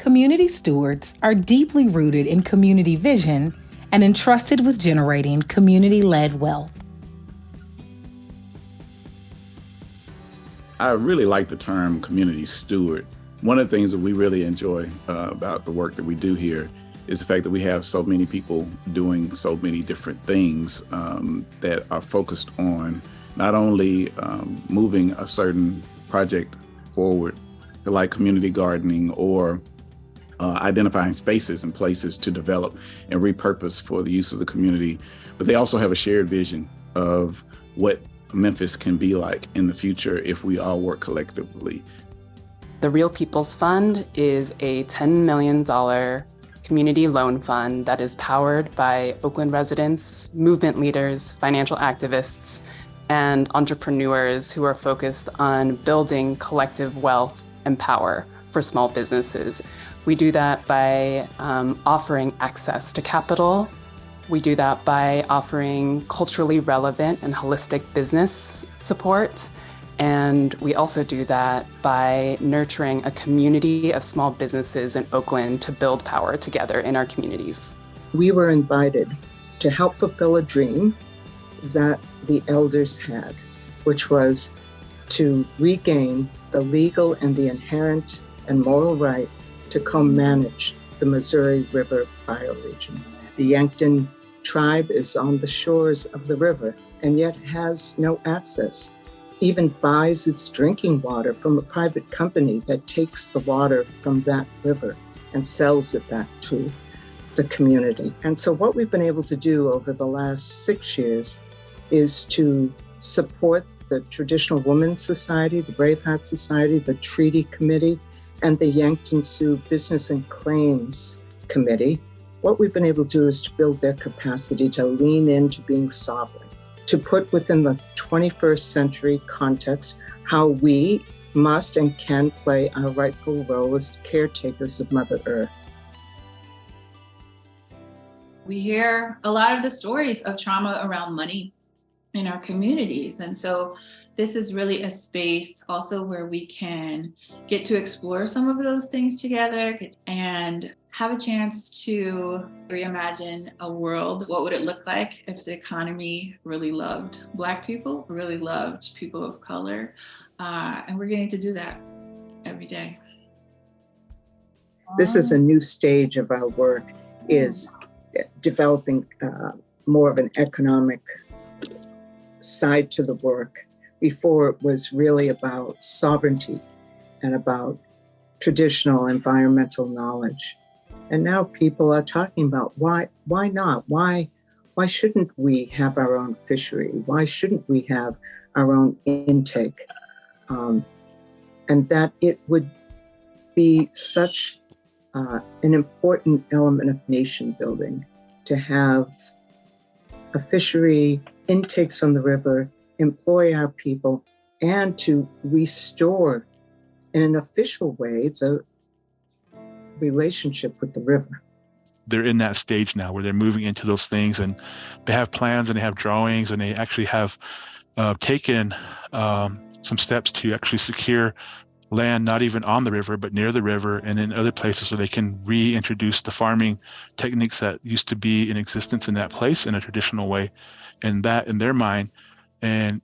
Community Stewards are deeply rooted in community vision and entrusted with generating community-led wealth. I really like the term community steward. One of the things that we really enjoy about the work that we do here is the fact that we have so many people doing so many different things that are focused on not only moving a certain project forward, like community gardening or identifying spaces and places to develop and repurpose for the use of the community, but they also have a shared vision of what Memphis can be like in the future if we all work collectively. The Real People's Fund is a $10 million community loan fund that is powered by Oakland residents, movement leaders, financial activists, and entrepreneurs who are focused on building collective wealth and power for small businesses. We do that by offering access to capital. We do that by offering culturally relevant and holistic business support. And we also do that by nurturing a community of small businesses in Oakland to build power together in our communities. We were invited to help fulfill a dream that the elders had, which was to regain the legal and the inherent and moral right to co-manage the Missouri River bioregion. The Yankton tribe is on the shores of the river and yet has no access, even buys its drinking water from a private company that takes the water from that river and sells it back to the community. And so what we've been able to do over the last 6 years is to support the Traditional Women's Society, the Brave Hat Society, the Treaty Committee, and the Yankton Sioux Business and Claims Committee. What we've been able to do is to build their capacity to lean into being sovereign, to put within the 21st century context how we must and can play our rightful role as caretakers of Mother Earth. We hear a lot of the stories of trauma around money in our communities. And so this is really a space also where we can get to explore some of those things together and have a chance to reimagine a world. What would it look like if the economy really loved Black people, really loved people of color? And we're getting to do that every day. This is a new stage of our work, is developing more of an economic side to the work. Before it was really about sovereignty and about traditional environmental knowledge. And now people are talking about why not? Why shouldn't we have our own fishery? Why shouldn't we have our own intake? And that it would be such an important element of nation building to have a fishery, intakes on the river, employ our people, and to restore in an official way the relationship with the river. They're in that stage now where they're moving into those things, and they have plans and they have drawings, and they actually have taken some steps to actually secure land not even on the river but near the river and in other places, so they can reintroduce the farming techniques that used to be in existence in that place in a traditional way. And that, in their mind, and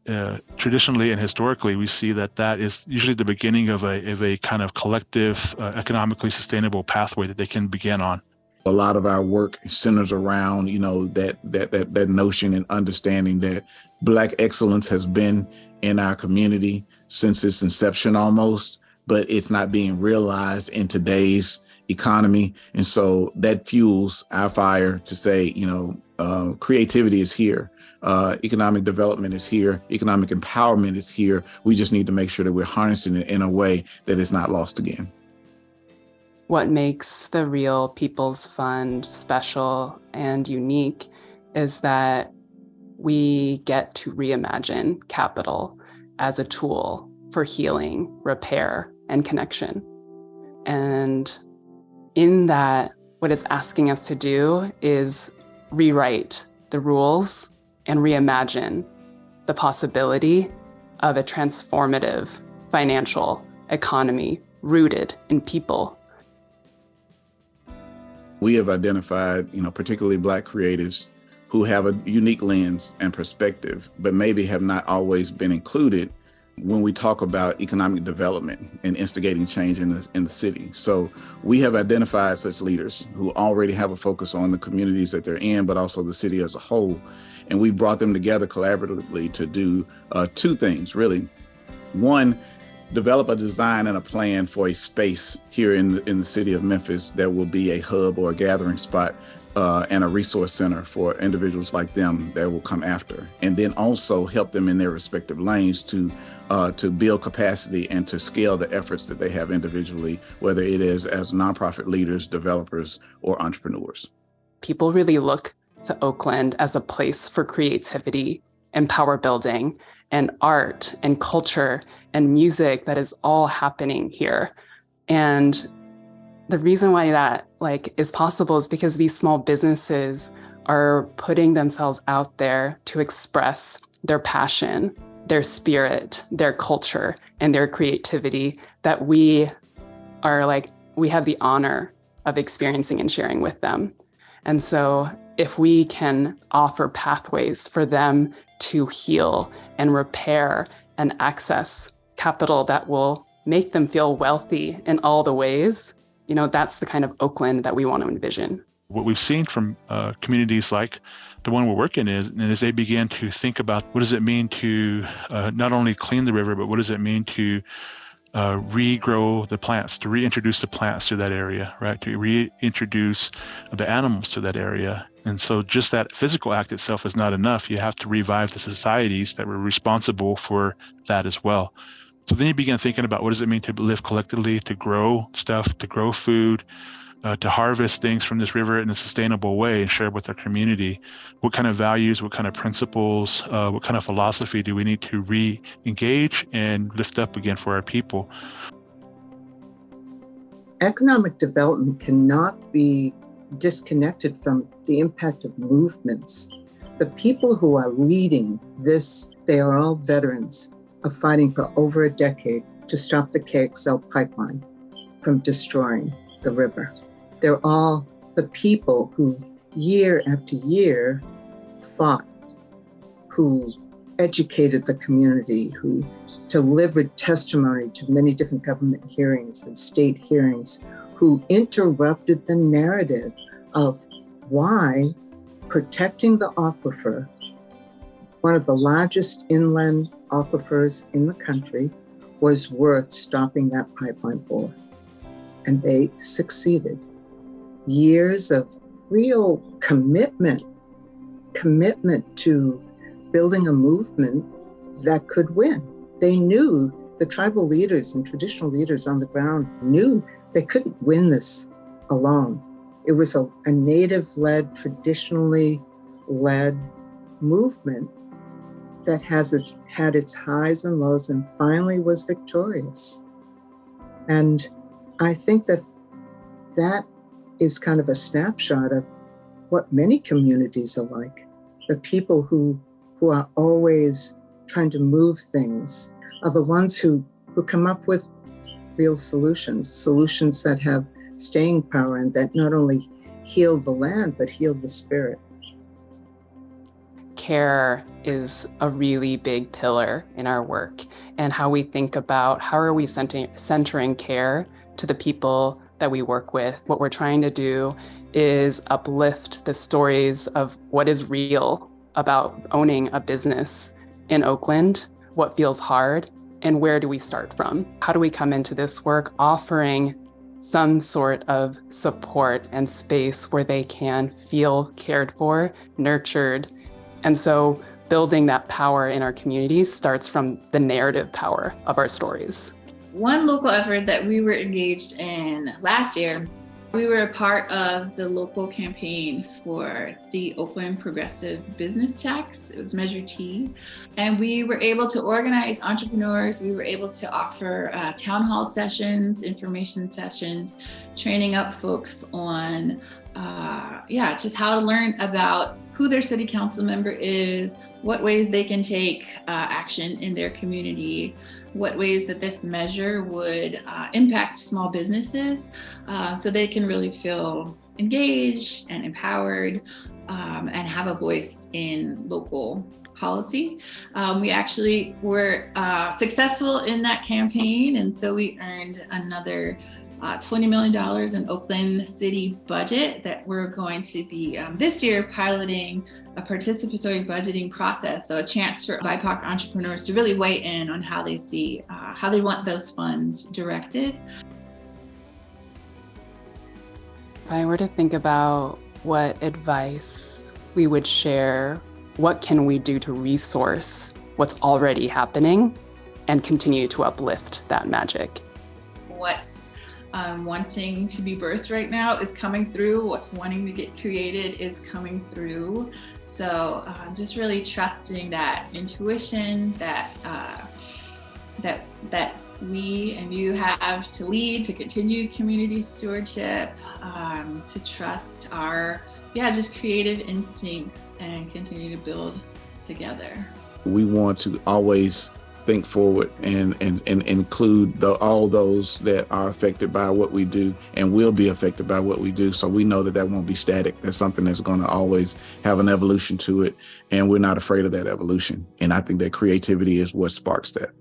traditionally and historically, we see that is usually the beginning of a kind of collective, economically sustainable pathway that they can begin on. A lot of our work centers around, that notion and understanding that Black excellence has been in our community since its inception almost, but it's not being realized in today's economy. And so that fuels our fire to say, creativity is here. Economic development is here. Economic empowerment is here. We just need to make sure that we're harnessing it in a way that is not lost again. What makes the Real People's Fund special and unique is that we get to reimagine capital as a tool for healing, repair, and connection. And in that, what it's asking us to do is rewrite the rules and reimagine the possibility of a transformative financial economy rooted in people. We have identified, particularly Black creatives who have a unique lens and perspective, but maybe have not always been included when we talk about economic development and instigating change in the city. So we have identified such leaders who already have a focus on the communities that they're in, but also the city as a whole. And we brought them together collaboratively to do two things, really. One, develop a design and a plan for a space here in the city of Memphis that will be a hub or a gathering spot and a resource center for individuals like them that will come after. And then also help them in their respective lanes to build capacity and to scale the efforts that they have individually, whether it is as nonprofit leaders, developers, or entrepreneurs. People really look to Oakland as a place for creativity and power building and art and culture and music that is all happening here. And the reason why that is possible is because these small businesses are putting themselves out there to express their passion, their spirit, their culture, and their creativity that we have the honor of experiencing and sharing with them. And so if we can offer pathways for them to heal and repair and access capital that will make them feel wealthy in all the ways, that's the kind of Oakland that we want to envision. What we've seen from communities like the one we're working in is they begin to think about what does it mean to not only clean the river, but what does it mean to regrow the plants, to reintroduce the plants to that area, right? To reintroduce the animals to that area. And so just that physical act itself is not enough. You have to revive the societies that were responsible for that as well. So then you begin thinking about what does it mean to live collectively, to grow stuff, to grow food, to harvest things from this river in a sustainable way and share it with our community. What kind of values, what kind of principles, what kind of philosophy do we need to re-engage and lift up again for our people? Economic development cannot be disconnected from the impact of movements. The people who are leading this, they are all veterans of fighting for over a decade to stop the KXL pipeline from destroying the river. They're all the people who year after year fought, who educated the community, who delivered testimony to many different government hearings and state hearings, who interrupted the narrative of why protecting the aquifer, one of the largest inland aquifers in the country, was worth stopping that pipeline for. And they succeeded. Years of real commitment to building a movement that could win. They knew, the tribal leaders and traditional leaders on the ground knew they couldn't win this alone. It was a native-led, traditionally led movement that had its highs and lows and finally was victorious. And I think that is kind of a snapshot of what many communities are like. The people who are always trying to move things are the ones who come up with real solutions that have staying power and that not only heal the land, but heal the spirit. Care is a really big pillar in our work, and how we think about how are we centering care to the people that we work with. What we're trying to do is uplift the stories of what is real about owning a business in Oakland, what feels hard, and where do we start from? How do we come into this work offering some sort of support and space where they can feel cared for, nurtured? And so building that power in our communities starts from the narrative power of our stories. One local effort that we were engaged in last year, we were a part of the local campaign for the Oakland Progressive Business Tax. It was Measure T. And we were able to organize entrepreneurs. We were able to offer town hall sessions, information sessions, training up folks on just how to learn about who their city council member is, what ways they can take action in their community, what ways that this measure would impact small businesses, so they can really feel engaged and empowered and have a voice in local policy. We actually were successful in that campaign, and so we earned another $20 million in Oakland city budget that we're going to be this year piloting a participatory budgeting process. So a chance for BIPOC entrepreneurs to really weigh in on how they see, how they want those funds directed. If I were to think about what advice we would share, what can we do to resource what's already happening and continue to uplift that magic? What's wanting to be birthed right now is coming through. What's wanting to get created is coming through. So just really trusting that intuition that that we and you have to lead, to continue community stewardship, to trust our just creative instincts and continue to build together. We want to always think forward and include all those that are affected by what we do and will be affected by what we do. So we know that won't be static. That's something that's going to always have an evolution to it. And we're not afraid of that evolution. And I think that creativity is what sparks that.